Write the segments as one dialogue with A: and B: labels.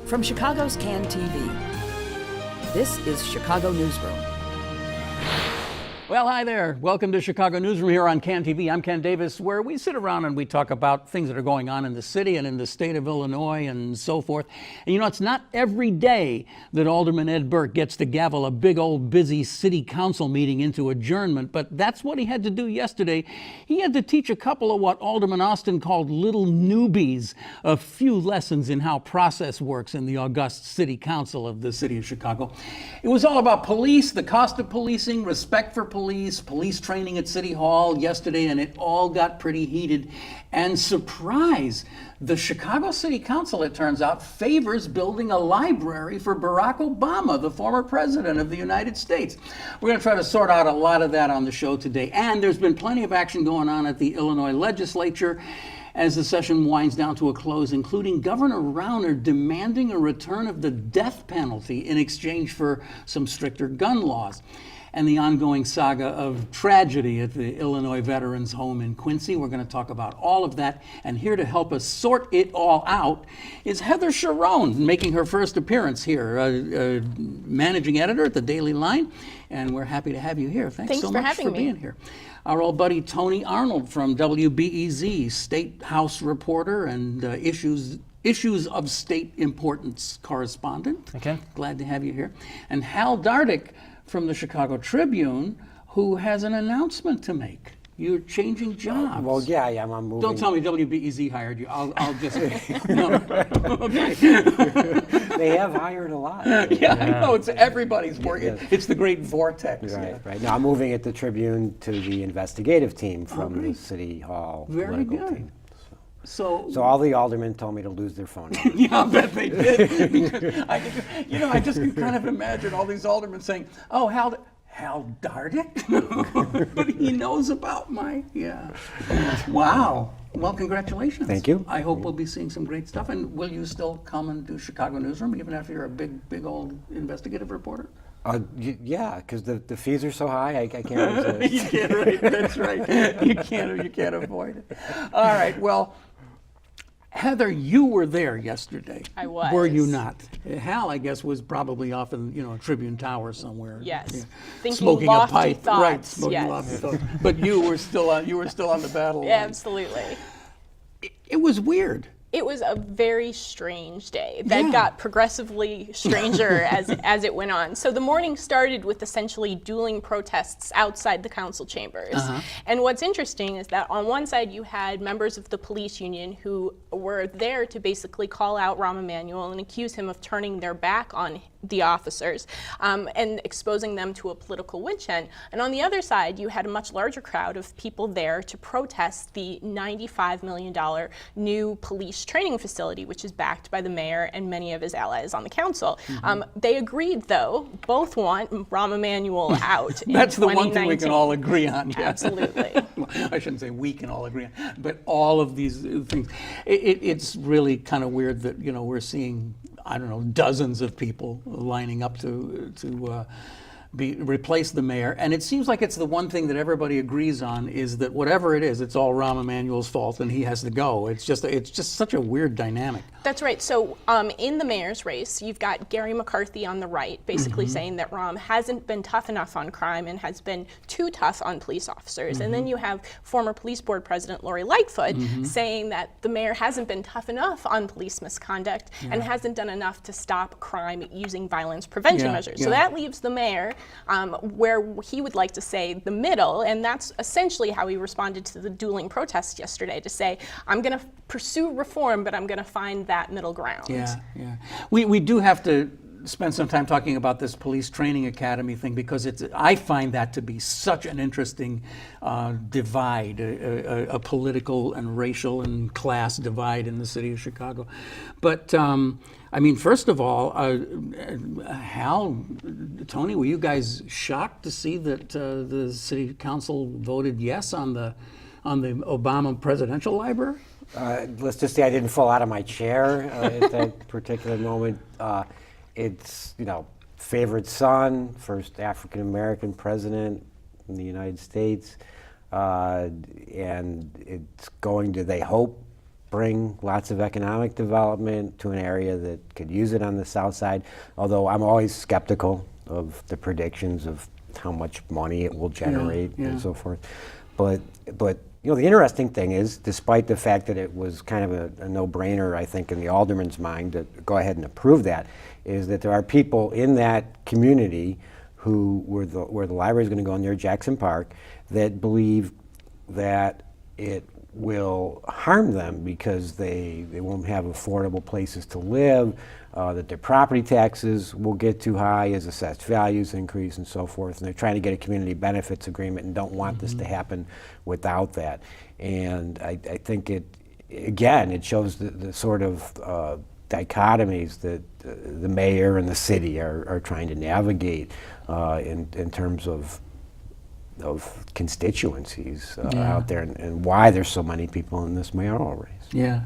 A: From Chicago's CAN TV, this is Chicago Newsroom.
B: Well, hi there. Welcome to Chicago Newsroom here on CAN TV. I'm Ken Davis, where we sit around and we talk about things that are going on in the city and in the state of Illinois and so forth. And you know, it's not every day that Alderman Ed Burke gets to gavel a big old busy city council meeting into adjournment, but that's what he had to do yesterday. He had to teach a couple of what Alderman Austin called little newbies a few lessons in how process works in the august city council of the city of Chicago. It was all about police, the cost of policing, respect for police training at City Hall yesterday, and it all got pretty heated. And surprise, the Chicago City Council, it turns out, favors building a library for Barack Obama, the former president of the United States. We're going to try to sort out a lot of that on the show today. And there's been plenty of action going on at the Illinois legislature as the session winds down to a close, including Governor Rauner demanding a return of the death penalty in exchange for some stricter gun laws, and the ongoing saga of tragedy at the Illinois Veterans Home in Quincy. We're going to talk about all of that, and here to help us sort it all out is Heather Cherone, making her first appearance here, managing editor at the Daily Line, and we're happy to have you here. Thanks so much for being here. Our old buddy Tony Arnold from WBEZ, State House reporter and issues of state importance correspondent.
C: Okay.
B: Glad to have you here. And Hal Dardick from the Chicago Tribune, who has an announcement to make. You're changing jobs.
C: Well, yeah, I'm moving.
B: Don't tell me WBEZ hired you. I'll just, no. Okay.
C: They have hired a lot.
B: Yeah, I know, it's everybody's working.
C: Yes.
B: It's the great vortex.
C: Right,
B: Yeah.
C: right. Now I'm moving at the Tribune to the investigative team from the City Hall
B: Very
C: political
B: good.
C: team.
B: So
C: So all the aldermen told me to lose their phone numbers.
B: yeah, I bet they did. Because I just can kind of imagine all these aldermen saying, "Oh, Hal Dardick," but he knows about yeah. Wow. Well, congratulations.
C: Thank you.
B: I hope we'll be seeing some great stuff. And will you still come and do Chicago Newsroom even after you're a big old investigative reporter?
C: Yeah, because the fees are so high, I can't resist.
B: You can't. Right. That's right. You can't avoid it. All right. Well, Heather, you were there yesterday.
D: I was.
B: Were you not? Hal, I guess, was probably off in Tribune Tower somewhere.
D: Yes.
B: Yeah.
D: Thinking
B: smoking
D: lofty
B: a pipe.
D: thoughts.
B: Right. Smoking
D: yes.
B: lofty thoughts. But you were still on the battle line.
D: Absolutely.
B: It was weird.
D: It was a very strange day that got progressively stranger as it went on. So the morning started with essentially dueling protests outside the council chambers. And what's interesting is that on one side you had members of the police union who were there to basically call out Rahm Emanuel and accuse him of turning their back on the officers and exposing them to a political witch hunt. And on the other side, you had a much larger crowd of people there to protest the $95 million new police training facility, which is backed by the mayor and many of his allies on the council. They agreed, though, both want Rahm Emanuel out in 2019.
B: That's the one thing we can all agree on. Yeah.
D: Absolutely.
B: Well, I shouldn't say we can all agree on, but all of these things. It's really kind of weird that we're seeing, I don't know, dozens of people lining up to replace the mayor, and it seems like it's the one thing that everybody agrees on is that whatever it is, it's all Rahm Emanuel's fault, and he has to go. It's just such a weird dynamic.
D: That's right. So in the mayor's race, you've got Gary McCarthy on the right, basically saying that Rahm hasn't been tough enough on crime and has been too tough on police officers. And then you have former police board president Lori Lightfoot saying that the mayor hasn't been tough enough on police misconduct and hasn't done enough to stop crime using violence prevention measures. So that leaves the mayor where he would like to say the middle, and that's essentially how he responded to the dueling protests yesterday, to say, I'm going to pursue reform, but I'm going to find that middle ground.
B: Yeah. We do have to spend some time talking about this police training academy thing, because I find that to be such an interesting divide, a political and racial and class divide in the city of Chicago. But I mean, first of all, Hal, Tony, were you guys shocked to see that the city council voted yes on the Obama presidential library?
C: Let's just say I didn't fall out of my chair at that particular moment. It's, favorite son, first African-American president in the United States, and it's going to, they hope, bring lots of economic development to an area that could use it on the south side, although I'm always skeptical of the predictions of how much money it will generate and so forth. But you know, the interesting thing is, despite the fact that it was kind of a no-brainer, I think, in the alderman's mind to go ahead and approve that, is that there are people in that community where the library is going to go near Jackson Park that believe that it will harm them because they won't have affordable places to live, that their property taxes will get too high as assessed values increase and so forth. And they're trying to get a community benefits agreement and don't want this to happen without that. And I think it shows the sort of dichotomies that the mayor and the city are trying to navigate in terms of constituencies out there, and why there's so many people in this mayoral race.
B: Yeah.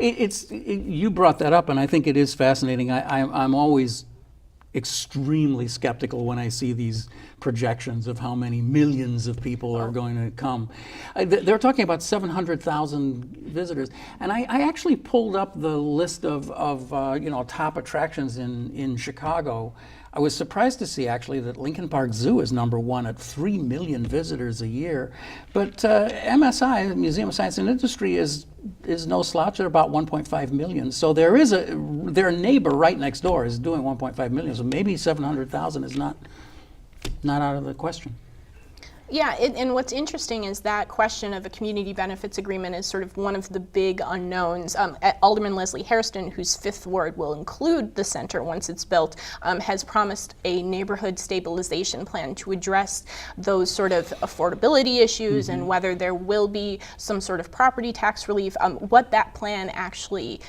B: You brought that up, and I think it is fascinating. I'm always extremely skeptical when I see these projections of how many millions of people are going to come. They're talking about 700,000 visitors, and I actually pulled up the list of top attractions in Chicago. I was surprised to see actually that Lincoln Park Zoo is #1 at 3 million visitors a year. But MSI, Museum of Science and Industry, is no slouch. They're about 1.5 million. So their neighbor right next door is doing 1.5 million. So maybe 700,000 is not out of the question.
D: Yeah, and what's interesting is that question of a community benefits agreement is sort of one of the big unknowns. Alderman Leslie Hairston, whose 5th ward will include the center once it's built, has promised a neighborhood stabilization plan to address those sort of affordability issues and whether there will be some sort of property tax relief. What that plan actually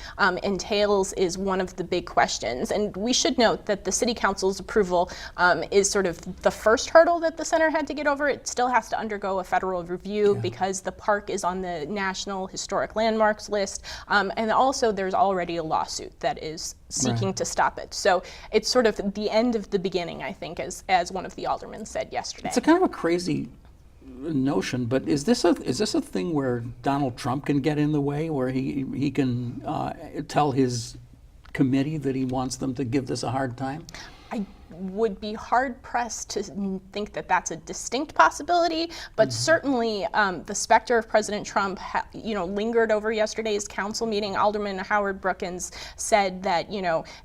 D: entails is one of the big questions. And we should note that the City Council's approval is sort of the first hurdle that the center had to get over. It still has to undergo a federal review because the park is on the National Historic Landmarks list, and also there's already a lawsuit that is seeking to stop it. So it's sort of the end of the beginning, I think, as one of the aldermen said yesterday.
B: It's a kind of a crazy notion, but is this a thing where Donald Trump can get in the way, where he can tell his committee that he wants them to give this a hard time?
D: I would be hard-pressed to think that that's a distinct possibility, but certainly the specter of President Trump lingered over yesterday's council meeting. Alderman Howard Brookins said that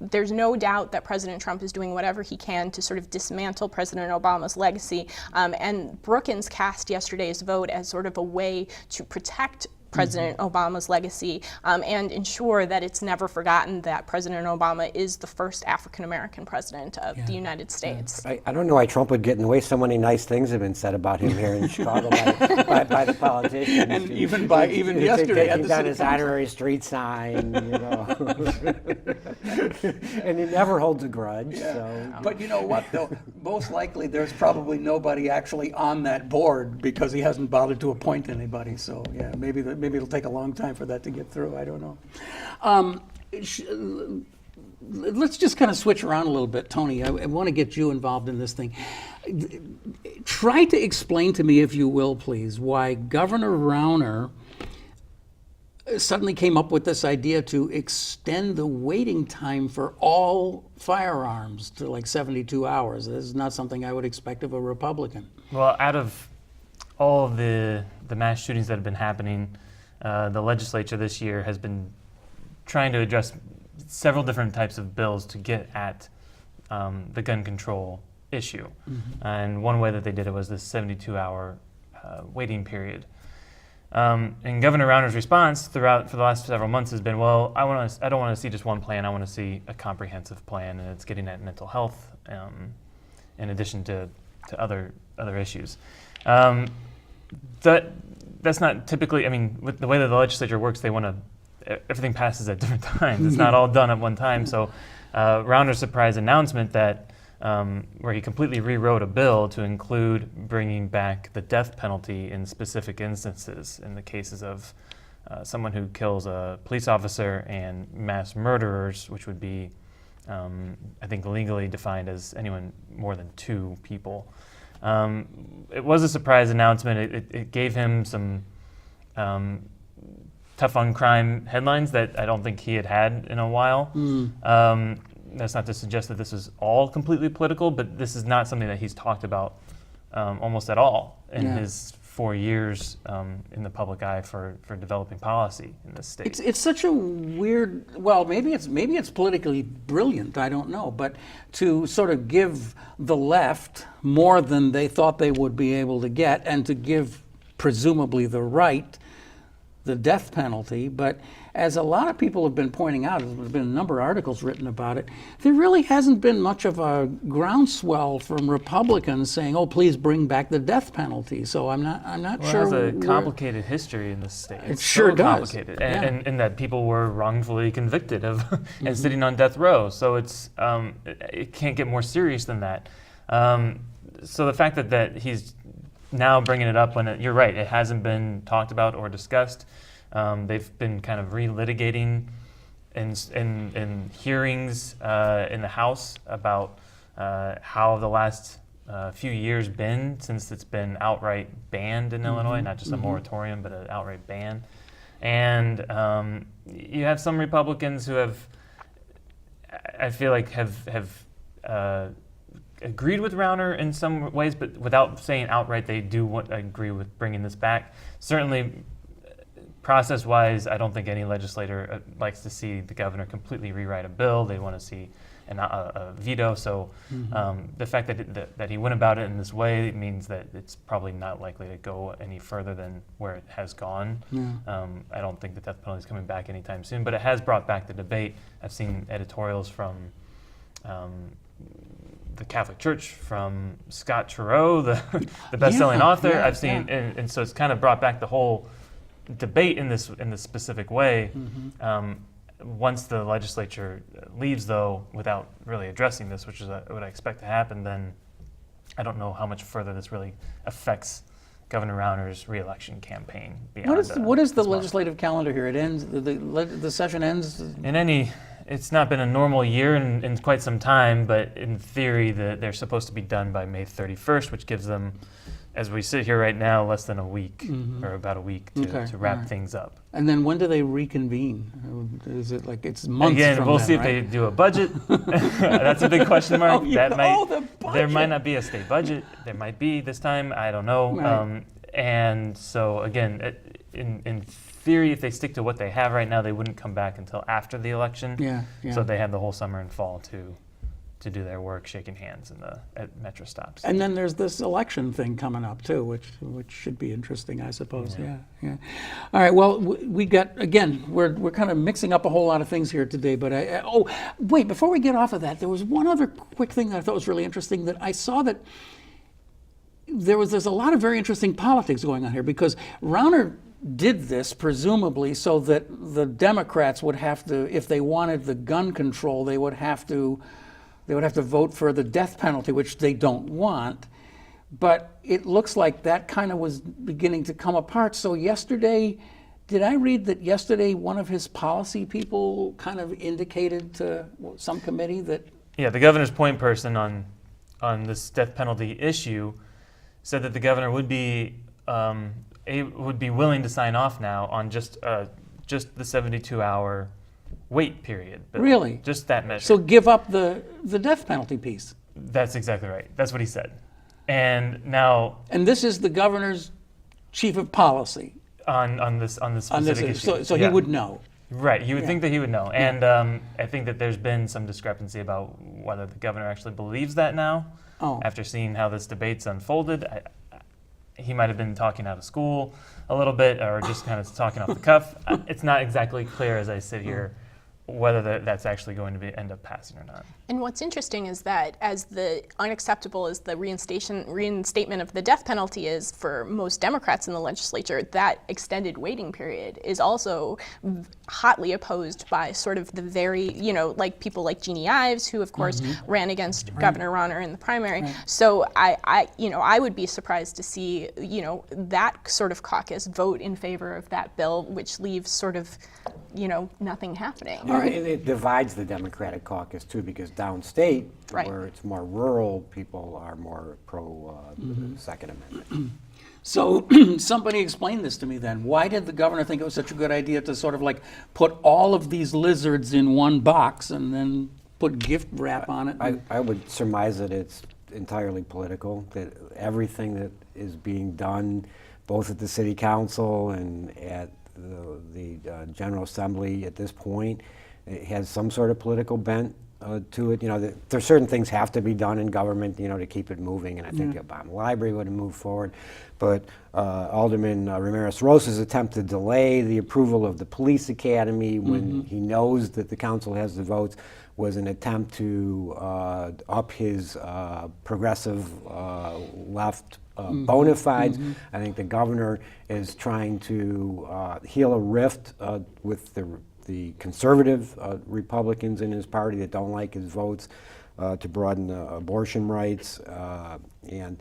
D: there's no doubt that President Trump is doing whatever he can to sort of dismantle President Obama's legacy, and Brookins cast yesterday's vote as sort of a way to protect President Obama's legacy and ensure that it's never forgotten that President Obama is the first African-American president of the United States.
C: I don't know why Trump would get in the way. So many nice things have been said about him here in Chicago by the politicians.
B: And even yesterday at the
C: down his honorary street sign, and he never holds a grudge.
B: Yeah.
C: So.
B: But you know what, though? Most likely there's probably nobody actually on that board because he hasn't bothered to appoint anybody. So yeah, maybe it'll take a long time for that to get through. I don't know. Let's just kind of switch around a little bit, Tony. I want to get you involved in this thing. Try to explain to me, if you will, please, why Governor Rauner suddenly came up with this idea to extend the waiting time for all firearms to like 72 hours. This is not something I would expect of a Republican.
E: Well, out of all of the mass shootings that have been happening, the legislature this year has been trying to address several different types of bills to get at the gun control issue. And one way that they did it was this 72-hour waiting period. And Governor Rauner's response for the last several months has been, well, I don't want to see just one plan. I want to see a comprehensive plan, and it's getting at mental health in addition to other issues. That's not typically, with the way that the legislature works, everything passes at different times. It's not all done at one time. So Rauner's surprise announcement that where he completely rewrote a bill to include bringing back the death penalty in specific instances in the cases of someone who kills a police officer and mass murderers, which would be, I think, legally defined as anyone more than 2 people. It was a surprise announcement. It gave him some tough on crime headlines that I don't think he had in a while. That's not to suggest that this is all completely political, but this is not something that he's talked about almost at all in his 4 years in the public eye for developing policy in this state.
B: It's such a weird. Well, maybe it's politically brilliant. I don't know, but to sort of give the left more than they thought they would be able to get, and to give presumably the right the death penalty. But as a lot of people have been pointing out, there's been a number of articles written about it, there really hasn't been much of a groundswell from Republicans saying, "Oh, please bring back the death penalty." So I'm not sure.
E: It has a complicated history in this state.
B: It sure does.
E: Complicated, and that people were wrongfully convicted of and sitting on death row. So it can't get more serious than that. So the fact that he's now bringing it up when you're right, it hasn't been talked about or discussed. They've been kind of relitigating in hearings in the House about how the last few years been since it's been outright banned in Illinois, not just a moratorium, but an outright ban. And you have some Republicans who I feel like have agreed with Rauner in some ways, but without saying outright they do agree with bringing this back. Certainly, process-wise, I don't think any legislator likes to see the governor completely rewrite a bill. They want to see a veto. So the fact that he went about it in this way means that it's probably not likely to go any further than where it has gone. I don't think the death penalty is coming back anytime soon, but it has brought back the debate. I've seen editorials from the Catholic Church, from Scott Cherone, the best-selling author. I've seen, and so it's kind of brought back the whole debate in this specific way. Once the legislature leaves, though, without really addressing this, which is what I expect to happen, then I don't know how much further this really affects Governor Rauner's re-election campaign.
B: What is the legislative calendar here? It ends. The session ends.
E: It's not been a normal year in quite some time, but in theory, they're supposed to be done by May 31st, which gives them, as we sit here right now, less than a week, or about a week to wrap things up.
B: And then when do they reconvene? Is it like it's months
E: Again,
B: from
E: we'll
B: then,
E: see if
B: right?
E: they do a budget. That's a big question mark.
B: The
E: There might not be a state budget. There might be this time. I don't know.
B: Right.
E: And so again, in theory, if they stick to what they have right now, they wouldn't come back until after the election. So they have the whole summer and fall to do their work, shaking hands at metro stops.
B: And then there's this election thing coming up too, which should be interesting, I suppose. Yeah. All right. Well, we got, again, we're kind of mixing up a whole lot of things here today. But wait, before we get off of that, there was one other quick thing that I thought was really interesting, that I saw that there's a lot of very interesting politics going on here, because Rauner did this presumably so that the Democrats would have to, if they wanted the gun control, they would have to vote for the death penalty, which they don't want. But it looks like that kind of was beginning to come apart. So yesterday, did I read that yesterday one of his policy people kind of indicated to some committee that...
E: Yeah, the governor's point person on this death penalty issue said that the governor would be willing to sign off now on just the 72-hour wait period. But
B: really?
E: Just that measure.
B: So give up the death penalty piece.
E: That's exactly right. That's what he said. And now...
B: And this is the governor's chief of policy.
E: On this specific issue.
B: So he would know.
E: Right. You would think that he would know. And I think that there's been some discrepancy about whether the governor actually believes that now. After seeing how this debate's unfolded. He might have been talking out of school a little bit, or just kind of talking off the cuff. It's not exactly clear as I sit here whether that's actually going to end up passing or not.
D: And what's interesting is that as unacceptable as the reinstatement of the death penalty is for most Democrats in the legislature, that extended waiting period is also hotly opposed by sort of the very, like people like Jeannie Ives, who of course ran against Governor Rauner in the primary. So I would be surprised to see, that sort of caucus vote in favor of that bill, which leaves sort of, nothing happening.
C: And it divides the Democratic caucus too, because downstate, where it's more rural, people are more pro Second Amendment.
B: So somebody explain this to me then. Why did the governor think it was such a good idea to sort of like put all of these lizards in one box and then put gift wrap on it?
C: I would surmise that it's entirely political, that everything that is being done, both at the city council and at the General Assembly at this point, it has some sort of political bent to it. You know, there's certain things have to be done in government, you know, to keep it moving, and I think the Obama Library would have moved forward. But Alderman Ramirez-Rosa's attempt to delay the approval of the police academy when he knows that the council has the votes was an attempt to up his progressive left bona fides. I think the governor is trying to heal a rift with the conservative Republicans in his party that don't like his votes to broaden abortion rights, and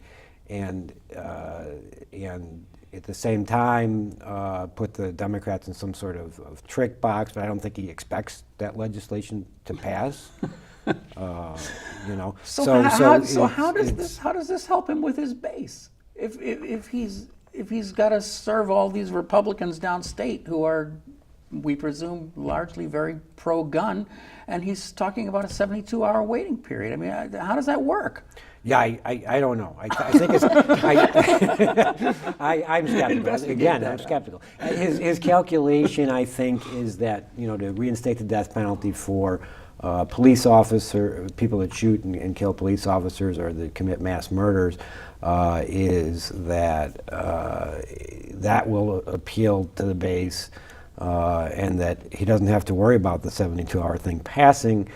C: at the same time put the Democrats in some sort of trick box. But I don't think he expects that legislation to pass. You know.
B: So how does this help him with his base? If he's got to serve all these Republicans downstate who are, we presume, largely very pro-gun, and he's talking about a 72-hour waiting period. I mean, how does that work?
C: Yeah, I don't know. I think it's. I'm skeptical. Again, I'm skeptical. His calculation, I think, is that, you know, to reinstate the death penalty for police officer, people that shoot and kill police officers or that commit mass murders, is that that will appeal to the base, and that he doesn't have to worry about the 72-hour thing passing.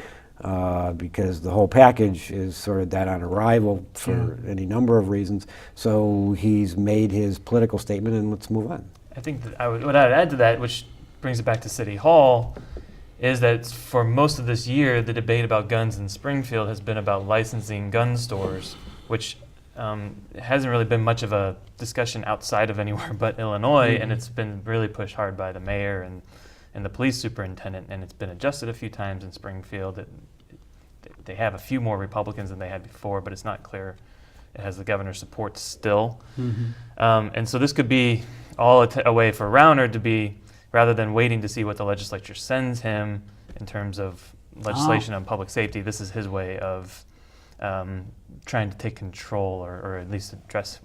C: Because the whole package is sort of dead on arrival for any number of reasons. So he's made his political statement, and let's move on.
E: I think that what I'd add to that, which brings it back to City Hall, is that for most of this year, the debate about guns in Springfield has been about licensing gun stores, which hasn't really been much of a discussion outside of anywhere but Illinois, and it's been really pushed hard by the mayor and the police superintendent, and it's been adjusted a few times in Springfield. They have a few more Republicans than they had before, but it's not clear it has the governor's support still. And so this could be all a way for Rauner to be, rather than waiting to see what the legislature sends him in terms of legislation on public safety, this is his way of trying to take control or at least address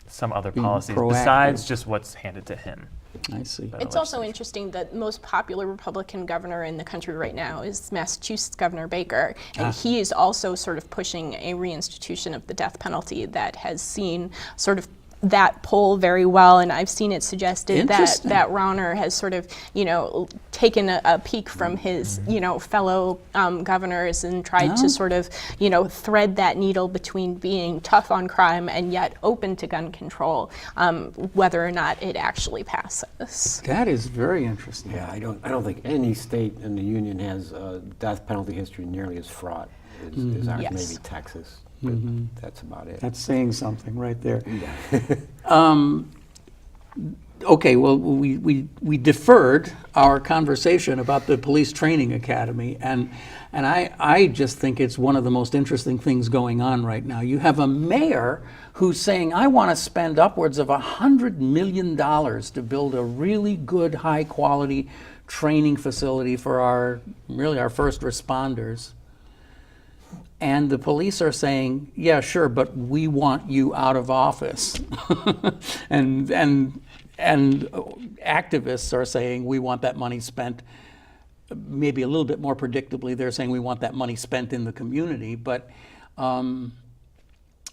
E: some other policies besides just what's handed to him.
B: I see.
D: It's also interesting that the most popular Republican governor in the country right now is Massachusetts Governor Baker, and he is also sort of pushing a reinstitution of the death penalty that has seen sort of that poll very well, and I've seen it suggested that Rauner has sort of, you know, taken a peek from his, you know, fellow governors and tried to sort of, you know, thread that needle between being tough on crime and yet open to gun control, whether or not it actually passes.
B: That is very interesting.
C: Yeah, I don't think any state in the union has a death penalty history nearly as fraught as ours, maybe Texas. But that's about it.
B: That's saying something right there. Okay, well, we deferred our conversation about the police training academy, and I just think it's one of the most interesting things going on right now. You have a mayor who's saying, I want to spend upwards of $100 million to build a really good, high-quality training facility for our first responders. And the police are saying, yeah, sure, but we want you out of office. and activists are saying we want that money spent, maybe a little bit more predictably, they're saying we want that money spent in the community. But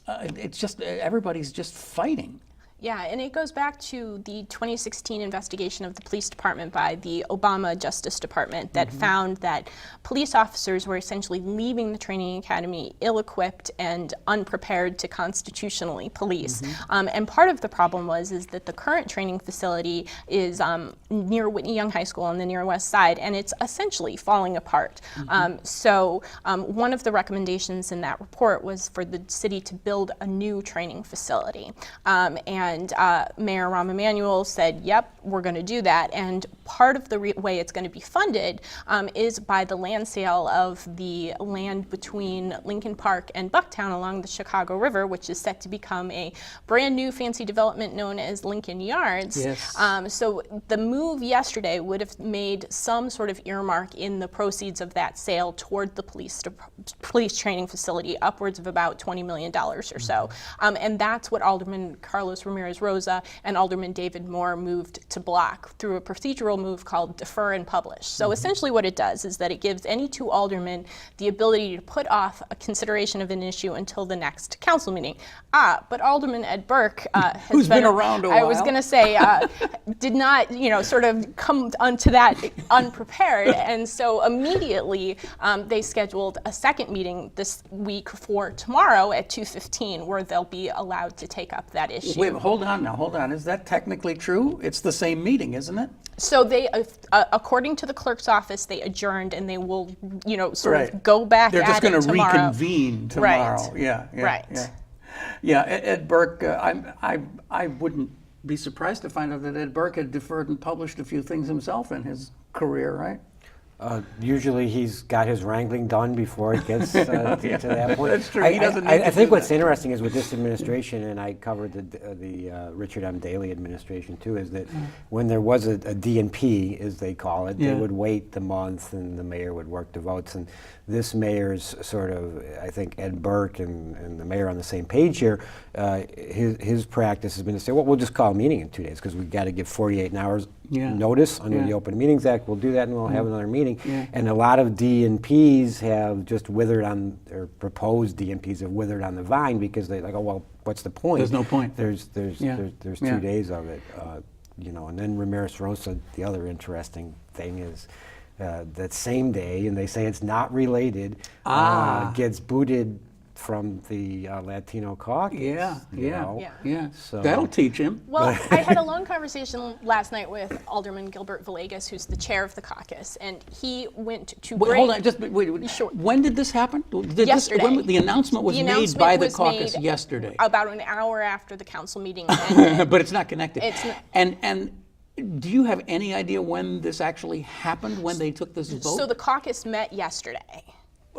B: it's just, everybody's just fighting.
D: Yeah, and it goes back to the 2016 investigation of the police department by the Obama Justice Department that found that police officers were essentially leaving the training academy ill-equipped and unprepared to constitutionally police. And part of the problem is that the current training facility is near Whitney Young High School on the near west side, and it's essentially falling apart. So one of the recommendations in that report was for the city to build a new training facility. And And Mayor Emanuel said, yep, we're going to do that. And part of the way it's going to be funded is by the land sale of the land between Lincoln Park and Bucktown along the Chicago River, which is set to become a brand new fancy development known as Lincoln Yards.
B: Yes.
D: So the move yesterday would have made some sort of earmark in the proceeds of that sale toward the police training facility, upwards of about $20 million or so. And that's what Alderman Carolos Ramirez-Rosa and Alderman David Moore moved to block through a procedural move called defer and publish. So essentially what it does is that it gives any two aldermen the ability to put off a consideration of an issue until the next council meeting. But Alderman Ed Burke has
B: who's been around a while.
D: I was going to say, did not, sort of come onto that unprepared. And so immediately they scheduled a second meeting this week for tomorrow at 2:15, where they'll be allowed to take up that issue.
B: Wait, hold on. Is that technically true? It's the same meeting, isn't it?
D: So they, according to the clerk's office, they adjourned and they will, sort of go back
B: They're
D: at
B: just going
D: it
B: to
D: tomorrow.
B: reconvene tomorrow.
D: Right.
B: Yeah.
D: Right.
B: Yeah, Ed Burke, I wouldn't be surprised to find out that Ed Burke had deferred and published a few things himself in his career, right?
C: Usually he's got his wrangling done before it gets to that point.
B: That's true. He doesn't need
C: I
B: to
C: think
B: do
C: what's
B: that.
C: interesting is with this administration, and I covered the Richard M. Daley administration too, is that when there was a D&P, as they call it, they would wait the month and the mayor would work the votes. And this mayor's sort of, I think Ed Burke and the mayor on the same page here, his practice has been to say, well, we'll just call a meeting in 2 days because we've got to give 48 hours notice under the Open Meetings Act. We'll do that and we'll have another meeting. And a lot of D&Ps have just withered on, or proposed D&Ps have withered on the vine because they like, oh, well, what's the point?
B: There's no point.
C: There's 2 days of it, and then Ramirez-Rosa, the other interesting thing is that same day, and they say it's not related, gets booted from the Latino Caucus.
B: Yeah.
C: So
B: That'll teach him.
D: Well, I had a long conversation last night with Alderman Gilbert Villegas, who's the chair of the caucus, and he went to
B: Wait,
D: great...
B: hold on, just wait.
D: Sure.
B: When did this happen?
D: Yesterday.
B: The announcement was made by the caucus yesterday.
D: About an hour after the council meeting ended.
B: But it's not connected.
D: It's not.
B: And do you have any idea when this actually happened, when they took this vote?
D: So the caucus met yesterday.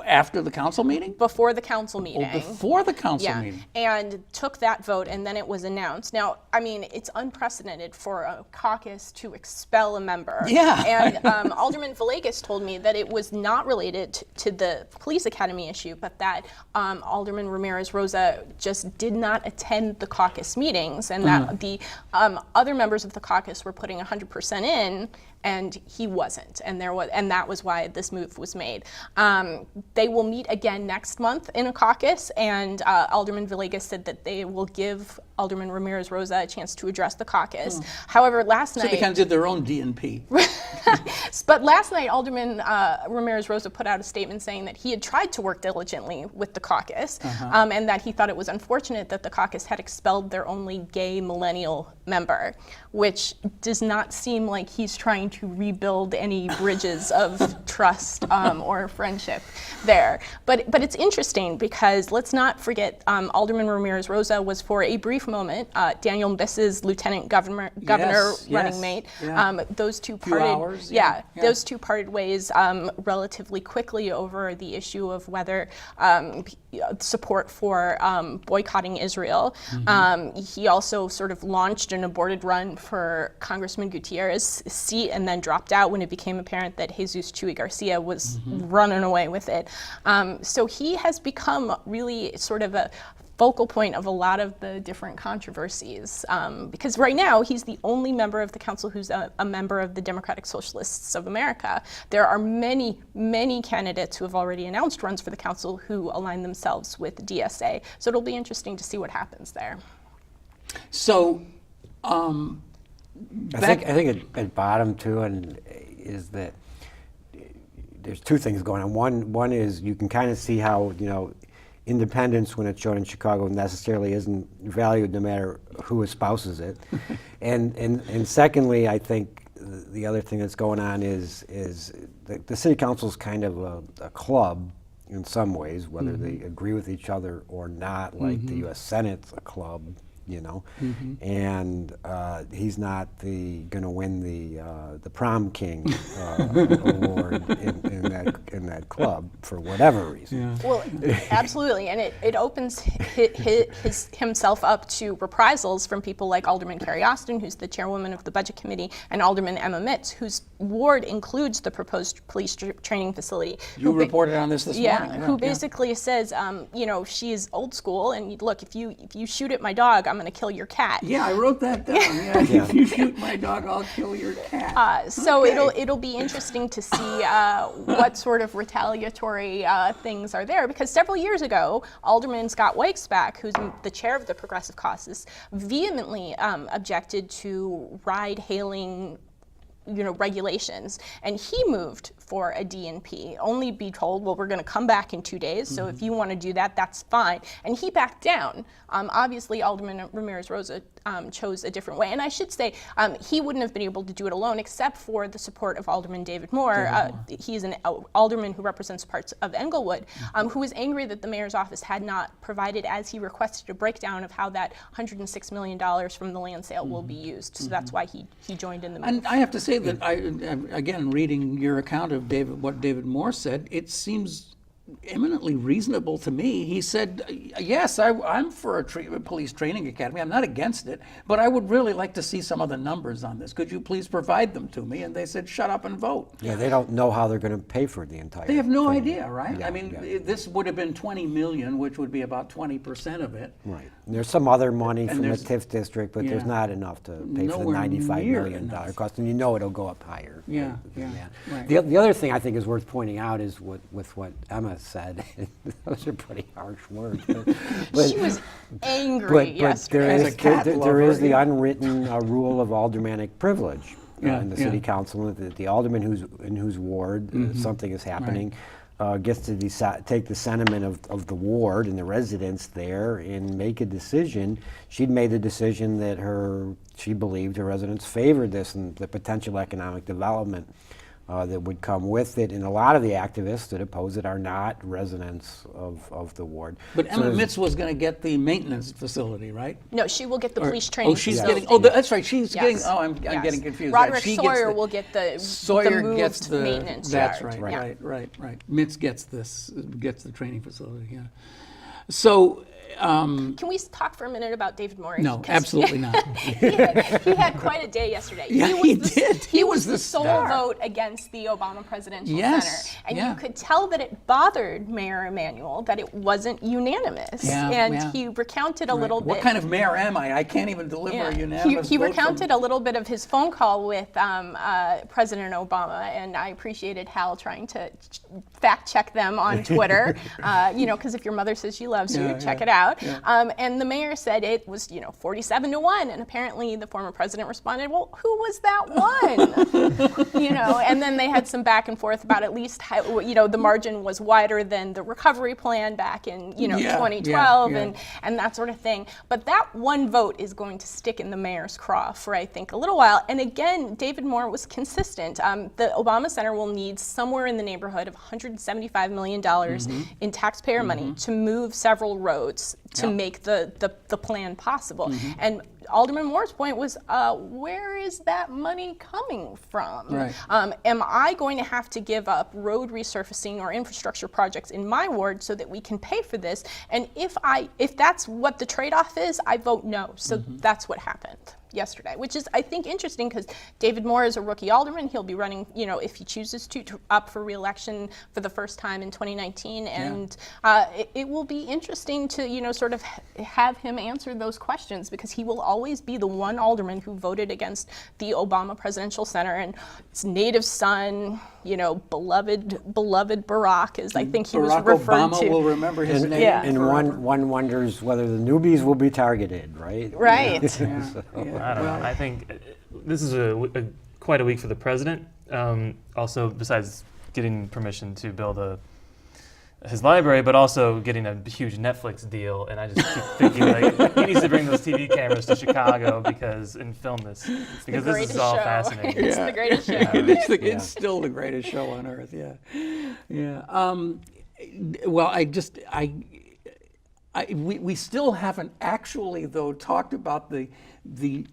B: After the council meeting?
D: Before the council meeting.
B: Before the council meeting.
D: And took that vote, and then it was announced. Now, I mean, it's unprecedented for a caucus to expel a member.
B: Yeah.
D: And Alderman Villegas told me that it was not related to the police academy issue, but that Alderman Ramirez-Rosa just did not attend the caucus meetings, and that the other members of the caucus were putting 100% in, and he wasn't, and that was why this move was made. They will meet again next month in a caucus, and Alderman Villegas said that they will give Alderman Ramirez-Rosa a chance to address the caucus. However, last night...
B: So they kind of did their own D&P.
D: But last night, Alderman Ramirez-Rosa put out a statement saying that he had tried to work diligently with the caucus, and that he thought it was unfortunate that the caucus had expelled their only gay millennial member, which does not seem like he's trying to rebuild any bridges of trust or friendship there. But it's interesting because let's not forget Alderman Ramirez-Rosa was for a brief moment Daniel Mbis's lieutenant governor running mate. Those two parted.
B: Hours,
D: those two parted ways relatively quickly over the issue of whether support for boycotting Israel. He also sort of launched an aborted run for Congressman Gutierrez's seat and then dropped out when it became apparent that Jesus Chuy Garcia was running away with it. So he has become really sort of a focal point of a lot of the different controversies, because right now he's the only member of the council who's a member of the Democratic Socialists of America. There are many, many candidates who have already announced runs for the council who align themselves with DSA. So it'll be interesting to see what happens there.
B: So,
C: I think at bottom too, and is that there's two things going on. One is you can kind of see how independence, when it's shown in Chicago, necessarily isn't valued no matter who espouses it. and secondly, I think the other thing that's going on is the city council is kind of a club in some ways, whether they agree with each other or not, like the U.S. Senate's a club you know, and he's not going to win the prom king award in that club for whatever reason.
D: Well, absolutely, and it opens himself up to reprisals from people like Alderman Carrie Austin, who's the chairwoman of the Budget Committee, and Alderman Emma Mitz, whose ward includes the proposed police training facility.
B: You reported on this morning.
D: Who basically says, you know, she's old school, and look, if you shoot at my dog, I'm going to kill your cat.
B: Yeah, I wrote that down. Yeah. If you shoot my dog, I'll kill your cat.
D: So it'll be interesting to see what sort of retaliatory things are there, because several years ago, Alderman Scott Weichspach, who's the chair of the Progressive Caucus, vehemently objected to ride-hailing, you know, regulations, and he moved for a DNP, only be told, well, we're going to come back in 2 days, so if you want to do that, that's fine. And he backed down. Obviously, Alderman Ramirez-Rosa chose a different way. And I should say, he wouldn't have been able to do it alone, except for the support of Alderman David Moore. He's an alderman who represents parts of Englewood, who was angry that the mayor's office had not provided, as he requested, a breakdown of how that $106 million from the land sale will be used. So that's why he joined in the move.
B: And I have to say that again, reading your account of what David Moore said, it seems eminently reasonable to me. He said, yes, I'm for a police training academy. I'm not against it, but I would really like to see some of the numbers on this. Could you please provide them to me? And they said, shut up and vote.
C: Yeah, they don't know how they're going to pay for the entire
B: They have no
C: thing.
B: idea, right?
C: Yeah,
B: I mean, this would have been $20 million, which would be about 20% of it.
C: Right. And there's some other money from the
B: there's-
C: TIF district, but there's
B: yeah.
C: not enough to pay for the
B: Nowhere
C: $95
B: near
C: million
B: enough.
C: cost, and you know it'll go up higher.
B: Yeah,
C: than
B: yeah,
C: that.
B: right.
C: The other thing I think is worth pointing out is with what Emma said. Those are pretty harsh words. But
D: She was angry yesterday.
B: As a cat
C: there is
B: lover,
C: the unwritten rule of aldermanic privilege in the city
B: yeah.
C: council. That the alderman in whose ward something is happening gets to take the sentiment of the ward and the residents there and make a decision. She'd made the decision that she believed her residents favored this and the potential economic development that would come with it, and a lot of the activists that oppose it are not residents of the ward.
B: But
C: So
B: Emma
C: there's-
B: Mitz was going to get the maintenance facility, right?
D: No, she will get the police training
B: Oh, she's
D: facility.
B: getting. Oh, that's right. She's
D: Yes.
B: getting. Oh, I'm
D: Yes.
B: getting confused.
D: Roderick
B: Right, she gets
D: Sawyer will get the
B: Sawyer
D: moved
B: gets the
D: maintenance
B: That's
D: yard.
B: right.
D: Yeah.
B: Right. Mitz gets the training facility. Yeah. So.
D: Can we talk for a minute about David Moore?
B: No,
D: 'Cause
B: absolutely not.
D: he had quite a day yesterday.
B: Yeah, he did.
D: He was the sole vote against the Obama Presidential
B: Yes,
D: Center. And
B: yeah.
D: you could tell that it bothered Mayor Emanuel that it wasn't unanimous.
B: Yeah,
D: and
B: yeah.
D: he recounted a little bit.
B: What kind of mayor am I? I can't even deliver a unanimous
D: He
B: vote
D: recounted
B: from-
D: a little bit of his phone call with President Obama, and I appreciated Hal trying to fact check them on Twitter. Because if your mother says she loves you, check it out. Yeah. And the mayor said it was 47-1, and apparently the former president responded, well, who was that one? And then they had some back and forth about at least how, the margin was wider than the recovery plan back in 2012 and that sort of thing. But that one vote is going to stick in the mayor's craw for I think a little while. And again, David Moore was consistent. The Obama Center will need somewhere in the neighborhood of $175 million in taxpayer money to move several roads to make the plan possible. And Alderman Moore's point was, where is that money coming from?
B: Right.
D: Am I going to have to give up road resurfacing or infrastructure projects in my ward so that we can pay for this? And if that's what the trade-off is, I vote no. So that's what happened yesterday, which is, I think, interesting because David Moore is a rookie alderman. He'll be running, if he chooses to up for re-election for the first time in 2019. And it will be interesting to, sort of have him answer those questions because he will always be the one alderman who voted against the Obama Presidential Center and its native son, beloved Barack, as I think he was
B: Barack
D: referred
B: Obama
D: to.
B: will remember his name.
D: Yeah.
C: And one wonders whether the newbies will be targeted, right?
D: Right.
E: I don't know. I think this is quite a week for the president. Also, besides getting permission to build his library, but also getting a huge Netflix deal. And I just keep thinking he needs to bring those TV cameras to Chicago and film this because this is all fascinating.
D: It's the greatest show.
B: It's still the greatest show on earth. Yeah. Well, we still haven't actually, though, talked about the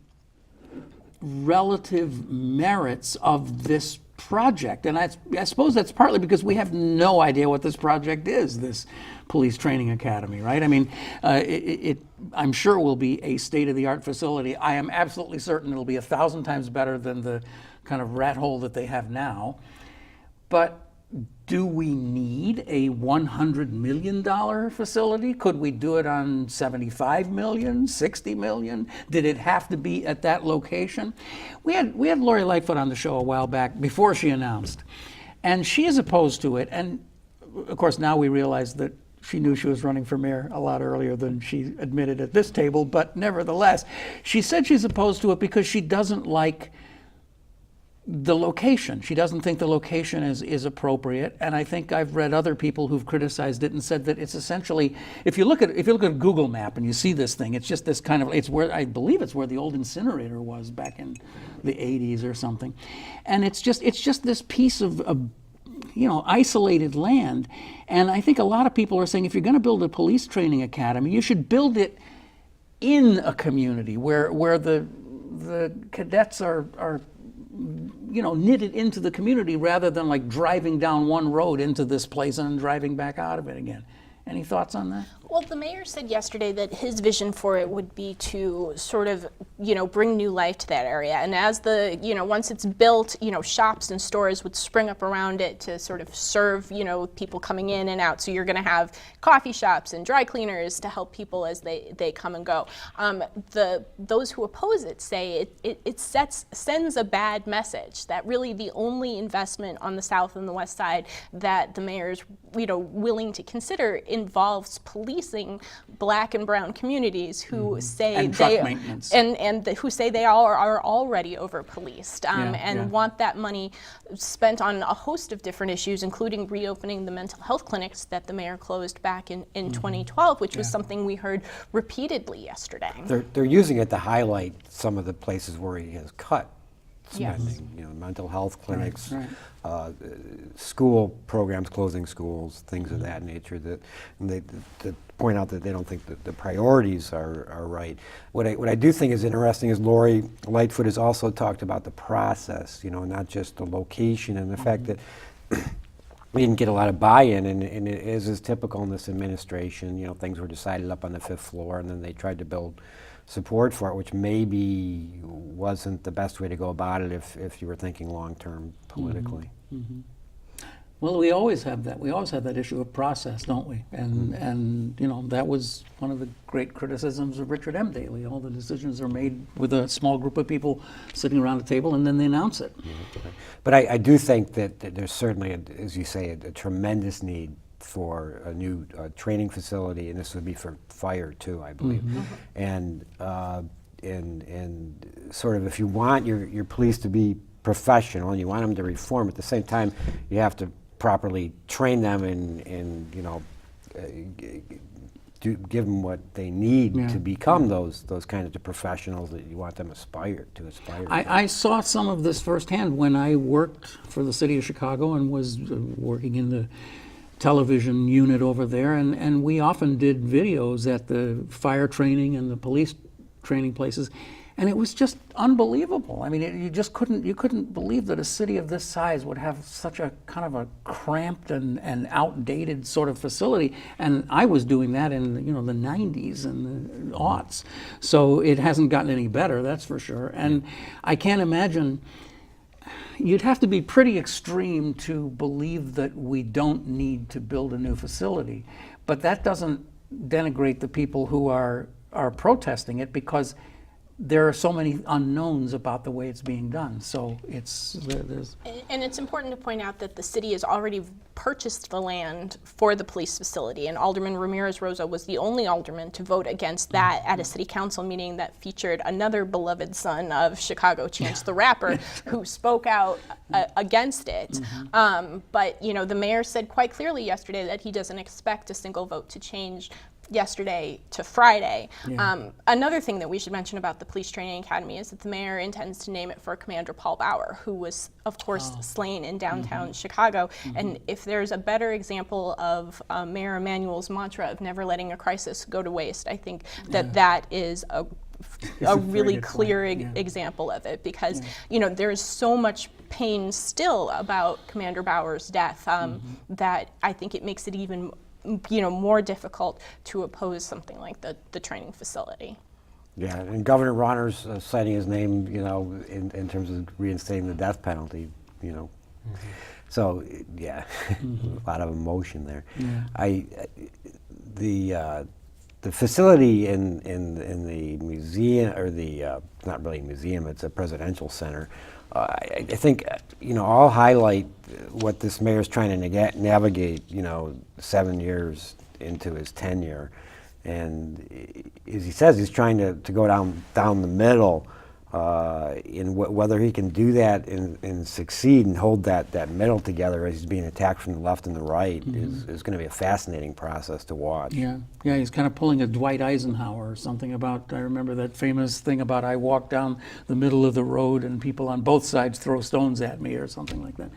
B: relative merits of this project. And I suppose that's partly because we have no idea what this project is, this police training academy, right? I mean, I'm sure it will be a state-of-the-art facility. I am absolutely certain it'll be 1,000 times better than the kind of rat hole that they have now. But do we need a $100 million facility? Could we do it on 75 million, 60 million? Did it have to be at that location? We had Lori Lightfoot on the show a while back before she announced, and she is opposed to it. And of course, now we realize that she knew she was running for mayor a lot earlier than she admitted at this table, but nevertheless, she said she's opposed to it because she doesn't like the location. She doesn't think the location is appropriate, and I think I've read other people who've criticized it and said that it's essentially, if you look at a Google map and you see this thing, it's just this kind of, it's where, I believe it's where the old incinerator was back in the 80s or something, and it's just this piece of isolated land. And I think a lot of people are saying if you're going to build a police training academy, you should build it in a community where the cadets are knitted into the community rather than like driving down one road into this place and then driving back out of it again. Any thoughts on that?
D: Well, the mayor said yesterday that his vision for it would be to sort of, bring new life to that area. And as once it's built, shops and stores would spring up around it to sort of serve, people coming in and out. So you're going to have coffee shops and dry cleaners to help people as they come and go. Those who oppose it say it sends a bad message that really the only investment on the south and the west side that the mayor's, willing to consider involves policing black and brown communities who say
B: and
D: they
B: truck maintenance.
D: and who say they are already over policed want that money spent on a host of different issues, including reopening the mental health clinics that the mayor closed back in 2012, which was something we heard repeatedly yesterday.
C: They're using it to highlight some of the places where he has cut spending.
D: Yes.
C: Mental health clinics,
B: Right.
C: School programs, closing schools, things of that nature. To point out that they don't think that the priorities are right. What I do think is interesting is Lori Lightfoot has also talked about the process. Not just the location and the fact that we didn't get a lot of buy-in, and it is typical in this administration. Things were decided up on the 5th floor, and then they tried to build support for it, which maybe wasn't the best way to go about it if you were thinking long-term politically.
B: Mm-hmm. Well, we always have that. We always have that issue of process, don't we? And that was one of the great criticisms of Richard M. Daley. All the decisions are made with a small group of people sitting around a table, and then they announce it.
C: Mm-hmm. But I do think that there's certainly, as you say, a tremendous need for a new training facility, and this would be for fire too, I believe. And sort of, if you want your police to be professional and you want them to reform, at the same time you have to properly train them and give them what they need to become those kind of professionals that you want them to aspire to.
B: I saw some of this firsthand when I worked for the city of Chicago and was working in the television unit over there, and we often did videos at the fire training and the police training places, and it was just unbelievable. I mean, you couldn't believe that a city of this size would have such a kind of a cramped and outdated sort of facility. And I was doing that in the 90s and the aughts, so it hasn't gotten any better, that's for sure. And I can't imagine. You'd have to be pretty extreme to believe that we don't need to build a new facility, but that doesn't denigrate the people who are protesting it, because there are so many unknowns about the way it's being done. So there's.
D: And it's important to point out that the city has already purchased the land for the police facility, and Alderman Ramirez-Rosa was the only alderman to vote against that at a city council meeting that featured another beloved son of Chicago, Chance the Rapper, who spoke out against it. But the mayor said quite clearly yesterday that he doesn't expect a single vote to change yesterday to Friday.
B: Yeah.
D: Another thing that we should mention about the Police Training Academy is that the mayor intends to name it for Commander Paul Bauer, who was, of course, slain in downtown Chicago. And if there's a better example of Mayor Emanuel's mantra of never letting a crisis go to waste, I think that that is a really clear example of it, because you know, there is so much pain still about Commander Bauer's death that I think it makes it even more difficult to oppose something like the training facility.
C: Yeah, and Governor Rauner's citing his name, in terms of reinstating the death penalty, So, yeah, a lot of emotion there.
B: Yeah.
C: The facility in the museum, or the not really a museum, it's a presidential center. I think I'll highlight what this mayor's trying to navigate. 7 years into his tenure, and as he says, he's trying to go down the middle. In whether he can do that and succeed and hold that middle together as he's being attacked from the left and the right is going to be a fascinating process to watch.
B: Yeah, he's kind of pulling a Dwight Eisenhower or something about, I remember that famous thing about I walk down the middle of the road and people on both sides throw stones at me or something like that.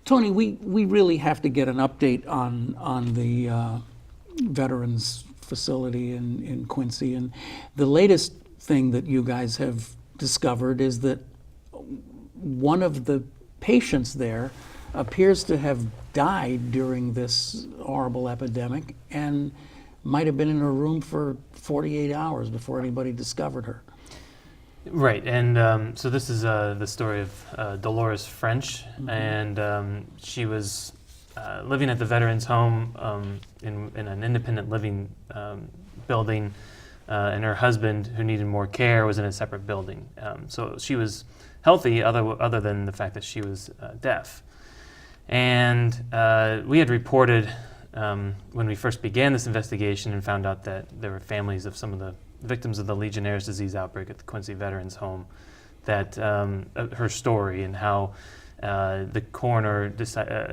B: Tony, we really have to get an update on the veterans facility in Quincy, and the latest thing that you guys have discovered is that one of the patients there appears to have died during this horrible epidemic and might have been in her room for 48 hours before anybody discovered her.
E: Right, and so this is the story of Dolores French, and she was living at the Veterans Home in an independent living building, and her husband, who needed more care, was in a separate building. So she was healthy, other than the fact that she was deaf. And we had reported when we first began this investigation and found out that there were families of some of the victims of the Legionnaire's disease outbreak at the Quincy Veterans Home, that her story and how the coroner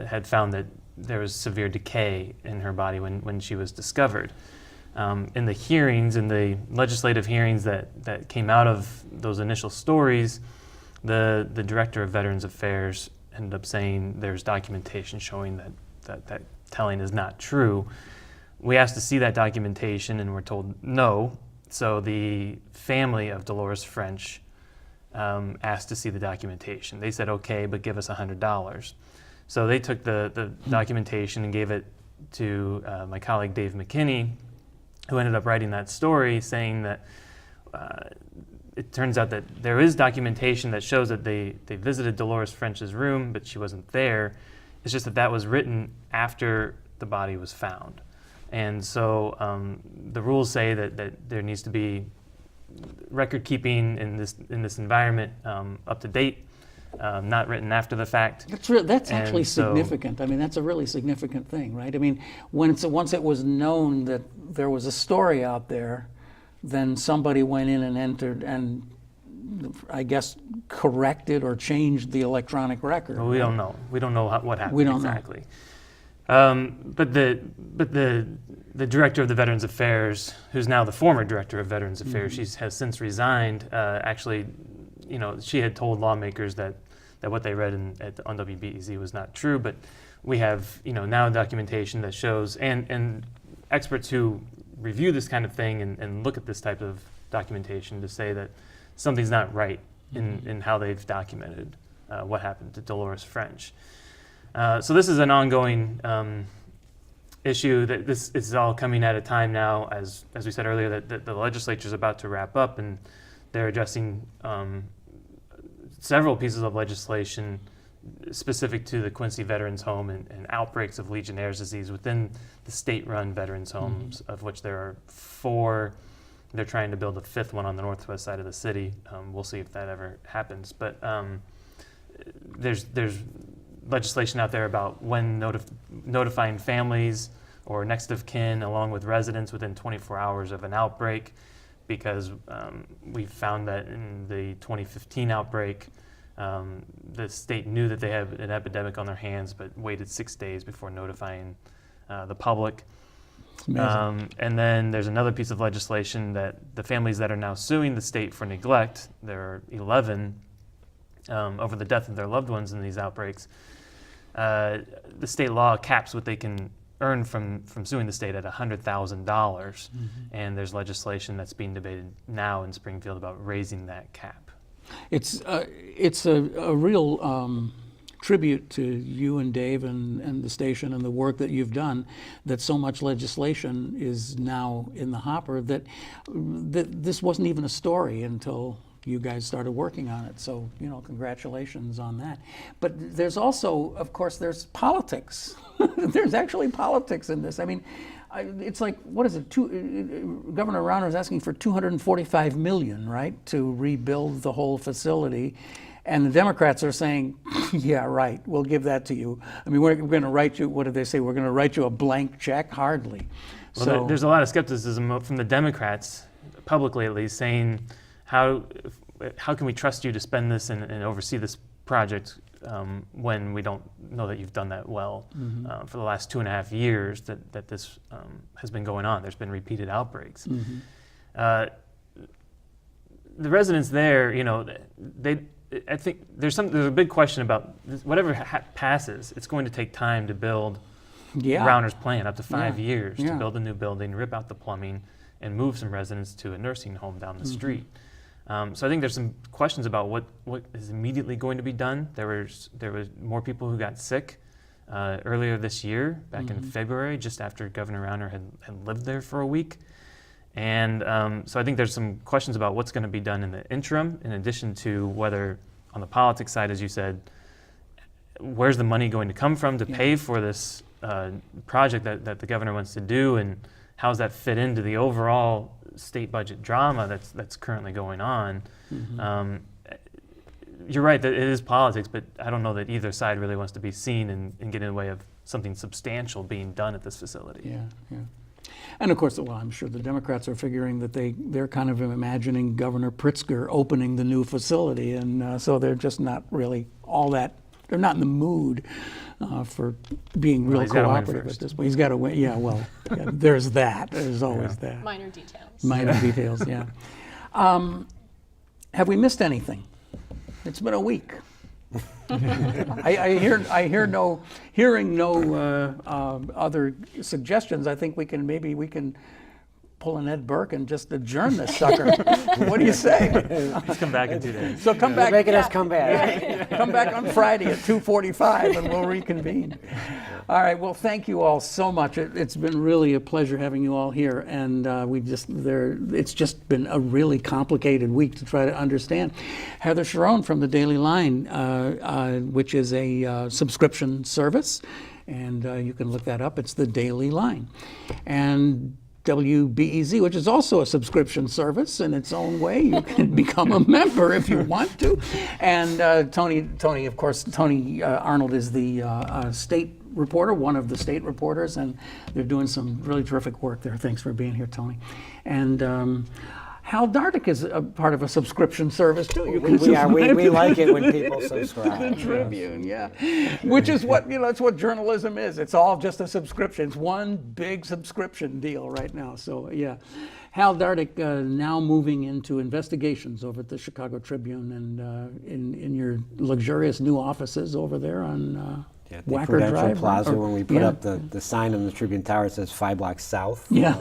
E: had found that there was severe decay in her body when she was discovered. In the hearings, in the legislative hearings that came out of those initial stories, the director of Veterans Affairs ended up saying there's documentation showing that telling is not true. We asked to see that documentation and were told no. So the family of Dolores French asked to see the documentation. They said, okay, but give us $100. So they took the documentation and gave it to my colleague Dave McKinney, who ended up writing that story, saying that it turns out that there is documentation that shows that they visited Dolores French's room, but she wasn't there. It's just that was written after the body was found. And so the rules say that there needs to be record keeping in this environment up to date, not written after the fact.
B: That's actually significant. I mean, that's a really significant thing, right? I mean, once it was known that there was a story out there, then somebody went in and entered and, I guess, corrected or changed the electronic record.
E: Well, we don't know. We don't know what happened
B: we don't
E: exactly. But the director of the Veterans Affairs, who's now the former director of Veterans Affairs, she has since resigned. Actually, she had told lawmakers that what they read on WBEZ was not true. But we have now documentation that shows, and experts who review this kind of thing and look at this type of documentation to say that something's not right in how they've documented what happened to Dolores French. So this is an ongoing issue. That this is all coming at a time now, as we said earlier, that the legislature is about to wrap up, and they're addressing several pieces of legislation specific to the Quincy Veterans Home and outbreaks of Legionnaire's disease within the state-run veterans homes, of which there are 4. They're trying to build a 5th one on the northwest side of the city. We'll see if that ever happens. But there's legislation out there about when notifying families or next of kin along with residents within 24 hours of an outbreak, because we found that in the 2015 outbreak, the state knew that they had an epidemic on their hands but waited 6 days before notifying the public. And then there's another piece of legislation that the families that are now suing the state for neglect, there are 11 over the death of their loved ones in these outbreaks, the state law caps what they can earn from suing the state at $100,000. And there's legislation that's being debated now in Springfield about raising that cap.
B: It's a real tribute to you and Dave and the station and the work that you've done, that so much legislation is now in the hopper that this wasn't even a story until you guys started working on it. So, congratulations on that. But there's also, of course, there's politics. There's actually politics in this. I mean, it's like, what is it? Governor Rauner is asking for $245 million, right, to rebuild the whole facility. And the Democrats are saying, yeah, right, we'll give that to you. I mean, we're going to write you, what did they say? We're going to write you a blank check? Hardly.
E: Well,
B: So
E: there's a lot of skepticism from the Democrats, publicly at least, saying, how can we trust you to spend this and oversee this project when we don't know that you've done that well for the last 2.5 years that this has been going on. There's been repeated outbreaks. The residents there, I think there's a big question about this, whatever passes. It's going to take time to build Rauner's plan, up to 5 years to build a new building, rip out the plumbing, and move some residents to a nursing home down the street. So I think there's some questions about what is immediately going to be done. There was more people who got sick earlier this year, back in February, just after Governor Rauner had lived there for a week. And so I think there's some questions about what's going to be done in the interim, in addition to whether, on the politics side, as you said, where's the money going to come from to pay for this project that the governor wants to do, and how does that fit into the overall state budget drama that's currently going on. You're right that it is politics, but I don't know that either side really wants to be seen and get in the way of something substantial being done at this facility.
B: Yeah. And of course, well, I'm sure the Democrats are figuring that they're kind of imagining Governor Pritzker opening the new facility, and so they're just not really all that. They're not in the mood for being real cooperative at this point. He's got to win. Yeah, well, there's that. There's always that.
D: Minor details.
B: Minor details. Yeah. Have we missed anything? It's been a week. Hearing no other suggestions, I think we can pull an Ed Burke and just adjourn this sucker. What do you say?
E: Let's come back in 2 days.
B: So come back.
C: Making us come back.
B: Come back on Friday at 2:45 and we'll reconvene. All right. Well, thank you all so much. It's been really a pleasure having you all here, and it's just been a really complicated week to try to understand. Heather Cherone from the Daily Line, which is a subscription service, and you can look that up. It's the Daily Line, and WBEZ, which is also a subscription service in its own way. You can become a member if you want to. And Tony, of course, Arnold is the state reporter, one of the state reporters, and they're doing some really terrific work there. Thanks for being here, Tony. And Hal Dardick is a part of a subscription service too.
C: We like it when people subscribe.
B: The Tribune, yeah. Which is what, it's what journalism is. It's all just a subscription. It's one big subscription deal right now. So yeah. Hal Dardick now moving into investigations over at the Chicago Tribune and in your luxurious new offices over there on
C: the
B: Wacker
C: Prudential
B: Drive.
C: Plaza, when we put up the sign on the Tribune Tower, it says 5 blocks south.
B: Yeah.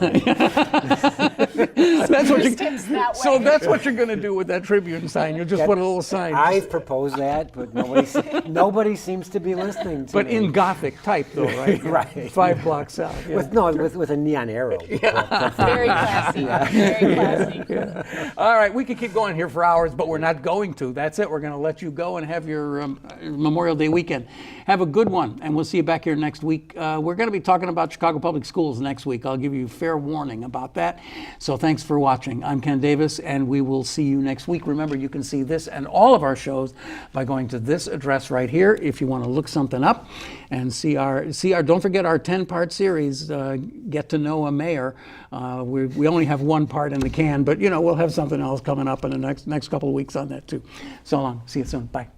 B: That's what so that's what you're going to do with that Tribune sign. You'll just put a little sign.
C: I've proposed that, but nobody seems to be listening to
B: But
C: me.
B: in Gothic type, though, right?
C: Right.
B: 5 blocks south. Yeah.
C: With a neon arrow.
D: Very classy. Very classy.
B: Yeah. All right, we could keep going here for hours, but we're not going to. That's it. We're going to let you go and have your Memorial Day weekend. Have a good one, and we'll see you back here next week. We're going to be talking about Chicago Public Schools next week. I'll give you fair warning about that. So thanks for watching. I'm Ken Davis, and we will see you next week. Remember, you can see this and all of our shows by going to this address right here if you want to look something up and see our. Don't forget our 10-part series, Get to Know a Mayor. We only have one part in the can, but we'll have something else coming up in the next couple of weeks on that too. So long. See you soon. Bye.